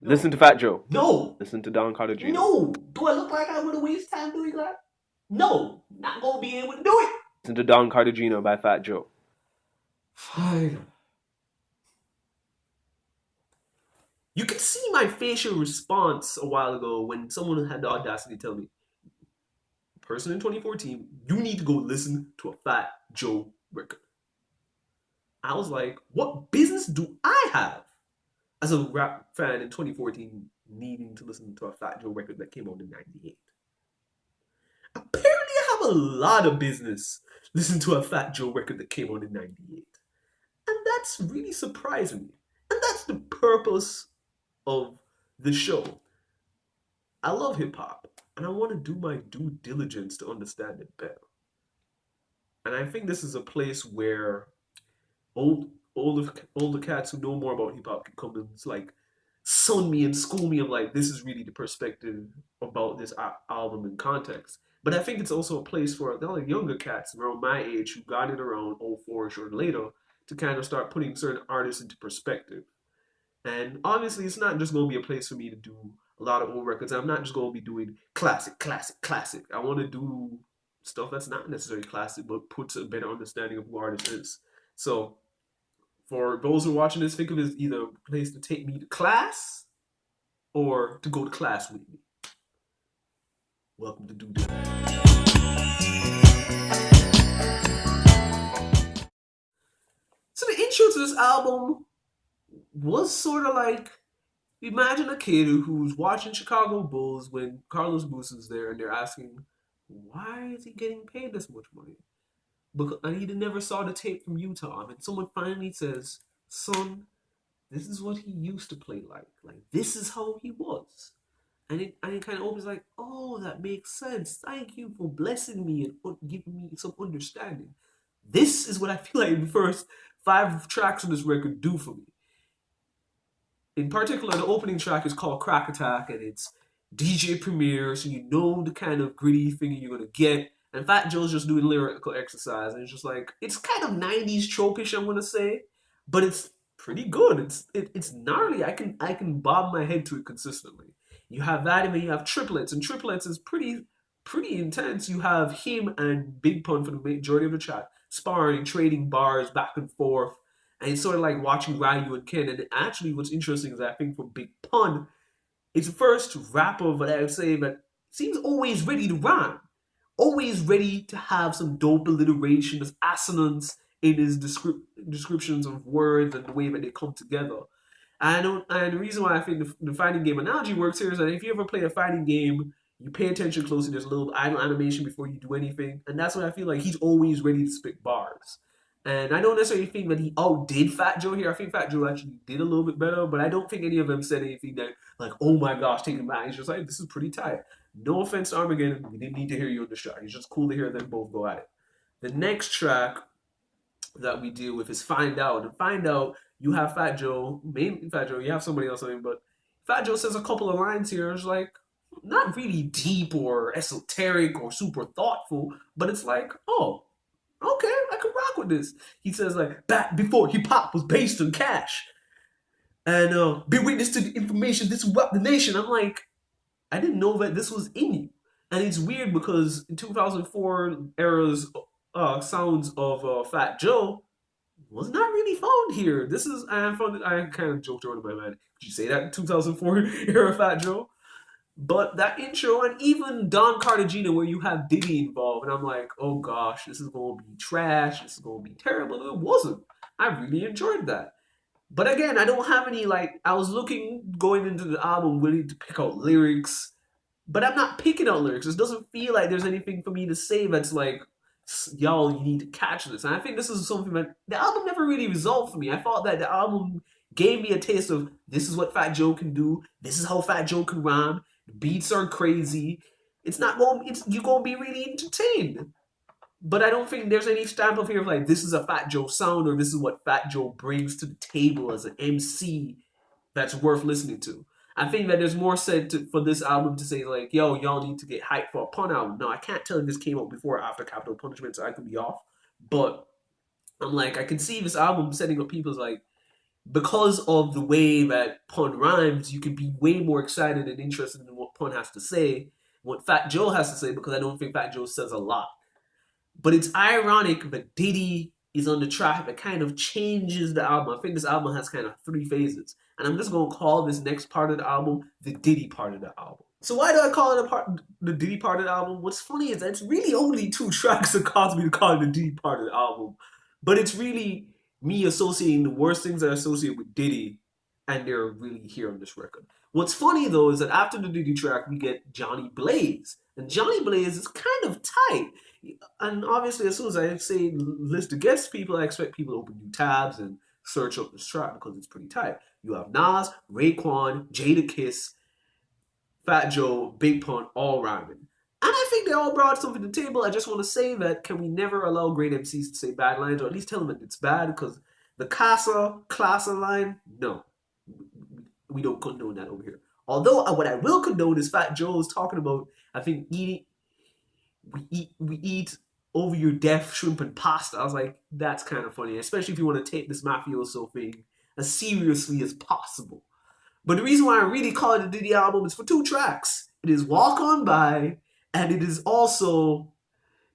Listen to Fat Joe. No. Listen to Don Cartagena. No. Do I look like I'm gonna waste time doing that? No. Not gonna be able to do it. Listen to Don Cartagena by Fat Joe. Fine. You could see my facial response a while ago when someone had the audacity to tell me, person in 2014, you need to go listen to a Fat Joe record. I was like, what business do I have as a rap fan in 2014 needing to listen to a Fat Joe record that came out in 98? Apparently, I have a lot of business listening to a Fat Joe record that came out in 98. And that's really surprising me. And that's the purpose of the show. I love hip hop, and I want to do my due diligence to understand it better. And I think this is a place where older cats who know more about hip hop can come and like sun me and school me of like this is really the perspective about this album in context. But I think it's also a place for the other younger cats around my age who got it around 04ish or later to kind of start putting certain artists into perspective. And obviously, it's not just going to be a place for me to do a lot of old records. I'm not just going to be doing classic, classic, classic. I want to do stuff that's not necessarily classic, but puts a better understanding of who artist is. So, for those who are watching this, think of it as either a place to take me to class or to go to class with me. Welcome to Do That. So the intro to this album was sort of like imagine a kid who's watching Chicago Bulls when Carlos Booth is there, and they're asking, "Why is he getting paid this much money?" Because and he never saw the tape from Utah, and someone finally says, "Son, this is what he used to play like. Like this is how he was." And it kind of opens like, "Oh, that makes sense. Thank you for blessing me and giving me some understanding." This is what I feel like the first 5 tracks on this record do for me. In particular, the opening track is called Crack Attack, and it's DJ Premier, so you know the kind of gritty thing you're gonna get. And Fat Joe's just doing lyrical exercise, and it's just like it's kind of '90s tropish, I'm gonna say, but it's pretty good. It's gnarly. I can bob my head to it consistently. You have that, and then you have triplets, and triplets is pretty intense. You have him and Big Pun for the majority of the track sparring, trading bars back and forth, and it's sort of like watching Ryu and Ken. And actually, what's interesting is that I think for Big Pun, it's the first rapper that I would say that seems always ready to rhyme, always ready to have some dope alliteration, there's assonance in his descriptions of words and the way that they come together. And the reason why I think the fighting game analogy works here is that if you ever play a fighting game, you pay attention closely. There's a little idle animation before you do anything, and that's what I feel like. He's always ready to spit bars. And I don't necessarily think that he outdid Fat Joe here. I think Fat Joe actually did a little bit better, but I don't think any of them said anything that like, "Oh my gosh, take it back." He's just like, "This is pretty tight." No offense to Armageddon, we didn't need to hear you on the shot. It's just cool to hear them both go at it. The next track that we deal with is Find Out. And Find Out, you have Fat Joe, mainly Fat Joe, you have somebody else on it, but Fat Joe says a couple of lines here. It's like, not really deep or esoteric or super thoughtful, but it's like, oh, okay, I can rock with this. He says, like, back before hip hop was based on cash. And be witness to the information, this will rock the nation. I'm like, I didn't know that this was in you. And it's weird because in 2004 era's sounds of Fat Joe was not really found here. This is I found it. I kind of joked around in my mind. Did you say that in 2004 era Fat Joe? But that intro and even Don Cartagena, where you have Diddy involved, and I'm like, oh gosh, this is gonna be trash. This is gonna be terrible. It wasn't. I really enjoyed that. But again, I don't have any like. I was looking going into the album really to pick out lyrics, but I'm not picking out lyrics. It doesn't feel like there's anything for me to say that's like, y'all, you need to catch this. And I think this is something that the album never really resolved for me. I thought that the album gave me a taste of this is what Fat Joe can do. This is how Fat Joe can rhyme. The beats are crazy. It's not going. It's you're gonna be really entertained. But I don't think there's any stamp of here of like this is a Fat Joe sound or this is what Fat Joe brings to the table as an MC that's worth listening to. I think that there's more said for this album to say like, yo, y'all need to get hyped for a Pun album. Now I can't tell if this came out before or after Capital Punishment, so I could be off. But I'm like, I can see this album setting up people's like, because of the way that Pun rhymes, you can be way more excited and interested in what Pun has to say, what Fat Joe has to say, because I don't think Fat Joe says a lot. But it's ironic that Diddy is on the track that kind of changes the album. I think this album has kind of three phases. And I'm just going to call this next part of the album the Diddy part of the album. So why do I call it the Diddy part of the album? What's funny is that it's really only two tracks that cause me to call it the Diddy part of the album. But it's really me associating the worst things that I associate with Diddy, and they're really here on this record. What's funny though is that after the Diddy track, we get Johnny Blaze. And Johnny Blaze is kind of tight. And obviously, as soon as I say list of guest people, I expect people to open new tabs and search up this track because it's pretty tight. You have Nas, Raekwon, Jadakiss, Fat Joe, Big Pun, all rhyming. And I think they all brought something to the table. I just want to say that can we never allow great MCs to say bad lines, or at least tell them that it's bad? Because the Classa line, no, we don't condone that over here. Although what I will condone is Fat Joe's talking about, I think, we eat over your death shrimp and pasta. I was like, that's kind of funny, especially if you want to take this mafioso thing as seriously as possible. But the reason why I really call it a Diddy album is for two tracks. It is Walk On By, and it is also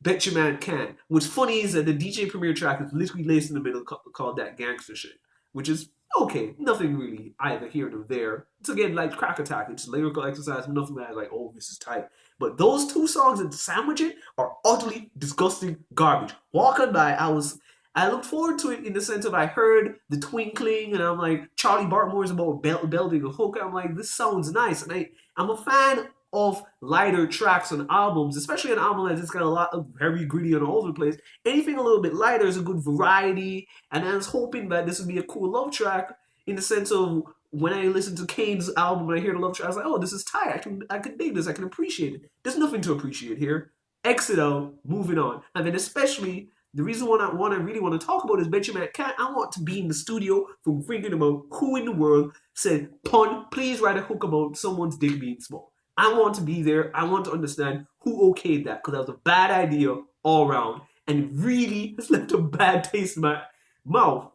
Bet Your Man Can. What's funny is that the DJ Premier track is literally laced in the middle called That Gangster Shit, which is okay, nothing really either here nor there. It's again like Crack Attack. It's lyrical exercise, nothing that like, oh, this is tight. But those two songs that sandwich it are utterly disgusting garbage. Walk On By, I looked forward to it in the sense of I heard the twinkling and I'm like, Charlie Bartmore is about building a hook. I'm like, this sounds nice. And I'm a fan of lighter tracks on albums, especially an album that's got a lot of very gritty and all over the place. Anything a little bit lighter is a good variety. And I was hoping that this would be a cool love track in the sense of when I listen to Kane's album and I hear the love track, I was like, oh, this is tight. I can dig this. I can appreciate it. There's nothing to appreciate here. Exit out, moving on. And then especially the reason why I really want to talk about is Bet Your Man Can. I want to be in the studio from thinking about who in the world said, Pun, please write a hook about someone's dick being small. I want to be there. I want to understand who okayed that because that was a bad idea all around. And it really has left a bad taste in my mouth.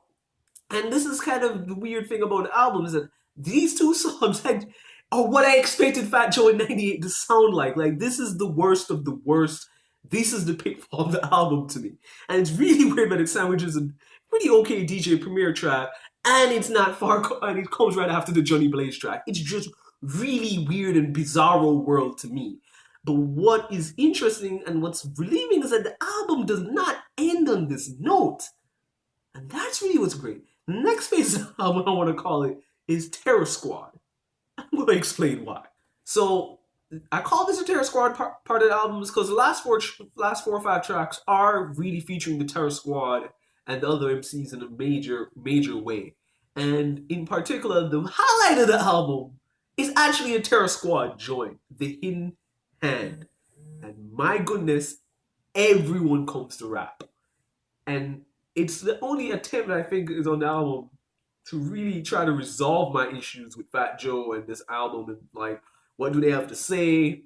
And this is kind of the weird thing about the album is that these two songs are what I expected Fat Joe in 98 to sound like. Like, this is the worst of the worst. This is the pitfall of the album to me. And it's really weird that it sandwiches a pretty okay DJ Premier track, and it's not far, and it comes right after the Johnny Blaze track. It's just really weird and bizarro world to me. But what is interesting and what's relieving is that the album does not end on this note. And that's really what's great. The next phase of the album I want to call it is Terror Squad. I'm going to explain why. So I call this a Terror Squad part of the album because the last four or five tracks are really featuring the Terror Squad and the other MCs in a major way. And in particular, the highlight of the album is actually a Terror Squad joint, The Hidden Hand. And my goodness, everyone comes to rap. And it's the only attempt I think is on the album to really try to resolve my issues with Fat Joe and this album and like, what do they have to say?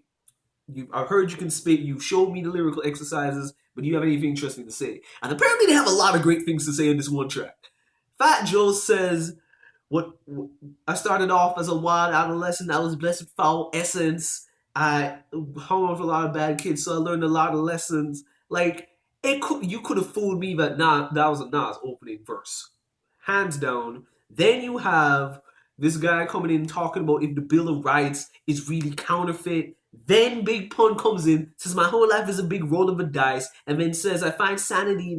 I've heard you can spit. You showed me the lyrical exercises, but do you have anything interesting to say? And apparently they have a lot of great things to say in this one track. Fat Joe says, "What I started off as a wild adolescent. I was blessed with foul essence. I hung on with a lot of bad kids, so I learned a lot of lessons. Like, you could have fooled me that that was a Nas opening verse. Hands down. Then you have this guy coming in talking about if the Bill of Rights is really counterfeit. Then Big Pun comes in, says my whole life is a big roll of a dice, and then says I find sanity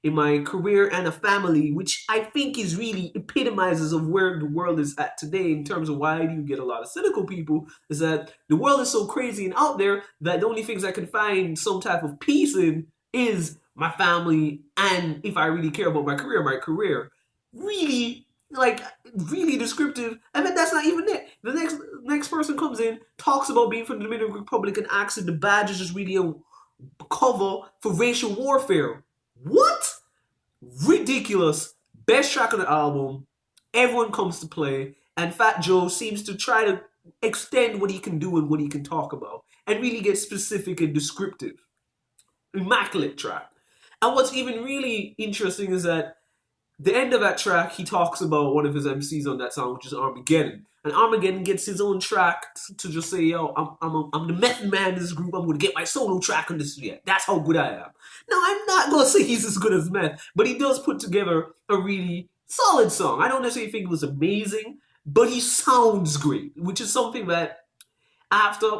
in my career and a family, which I think is really epitomizes of where the world is at today in terms of why do you get a lot of cynical people, is that the world is so crazy and out there that the only things I can find some type of peace in is my family and if I really care about my career. Really, like, really descriptive. And then that's not even it. The next person comes in, talks about being from the Dominican Republic and acts that the badge is just really a cover for racial warfare. What? Ridiculous. Best track on the album. Everyone comes to play. And Fat Joe seems to try to extend what he can do and what he can talk about. And really get specific and descriptive. Immaculate track. And what's even really interesting is that the end of that track, he talks about one of his MCs on that song, which is Armageddon. And Armageddon gets his own track to just say, yo, I'm the method man in this group. I'm going to get my solo track on this. Yeah, that's how good I am. Now, I'm not going to say he's as good as Meth, but he does put together a really solid song. I don't necessarily think it was amazing, but he sounds great, which is something that after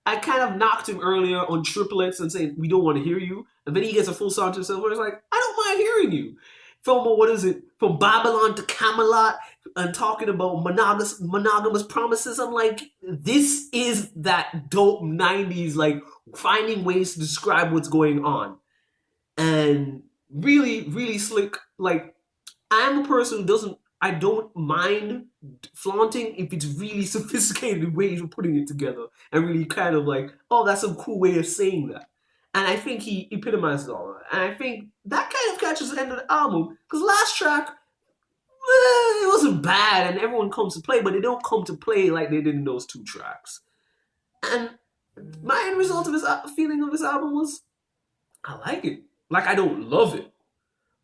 I kind of knocked him earlier on triplets and saying we don't want to hear you, and then he gets a full song to himself where it's like, I don't mind hearing you. From what is it? From Babylon to Camelot and talking about monogamous promises. I'm like, this is that dope 90s, like finding ways to describe what's going on. And really, really slick. Like, I'm a person who I don't mind flaunting if it's really sophisticated ways of putting it together and really kind of like, oh, that's a cool way of saying that. And I think he epitomizes all of that. And I think that kind of catches the end of the album because last track, it wasn't bad and everyone comes to play, but they don't come to play like they did in those two tracks. And my end result of this feeling of this album was, I like it. Like, I don't love it,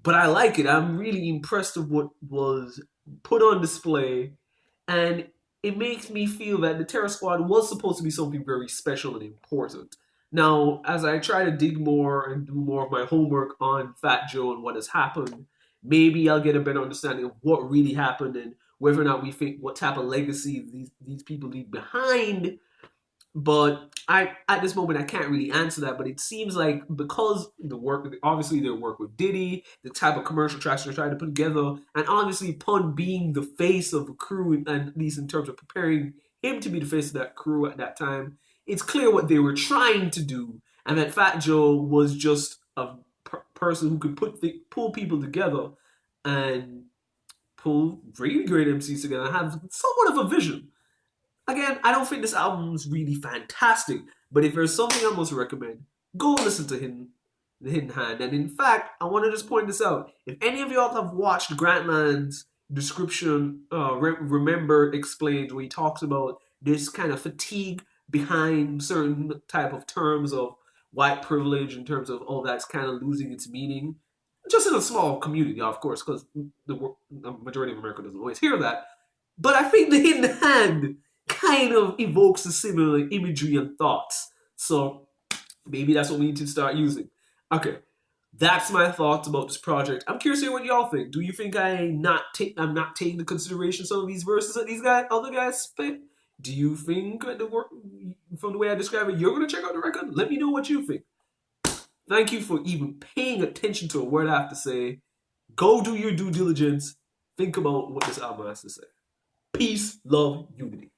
but I like it. I'm really impressed with what was put on display, and it makes me feel that the Terror Squad was supposed to be something very special and important. Now, as I try to dig more and do more of my homework on Fat Joe and what has happened, maybe I'll get a better understanding of what really happened and whether or not we think what type of legacy these people leave behind. But at this moment I can't really answer that. But it seems like because obviously their work with Diddy, the type of commercial tracks they're trying to put together, and obviously Pun being the face of the crew, and at least in terms of preparing him to be the face of that crew at that time, it's clear what they were trying to do, and that Fat Joe was just a person who could pull people together and pull really great MCs together and have somewhat of a vision. Again, I don't think this album is really fantastic, but if there's something I must recommend, go listen to The Hidden Hand. And in fact, I want to just point this out. If any of y'all have watched Grantland's description, Remember Explained, where he talks about this kind of fatigue behind certain type of terms of white privilege, in terms of, oh, that's kind of losing its meaning. Just in a small community, of course, because the majority of America doesn't always hear that. But I think The Hidden Hand kind of evokes a similar imagery and thoughts. So maybe that's what we need to start using. Okay, that's my thoughts about this project. I'm curious to hear what y'all think. Do you think I'm not taking into consideration some of these verses that other guys spit? Do you think that the work, from the way I describe it, you're going to check out the record? Let me know what you think. Thank you for even paying attention to a word I have to say. Go do your due diligence. Think about what this album has to say. Peace, love, unity.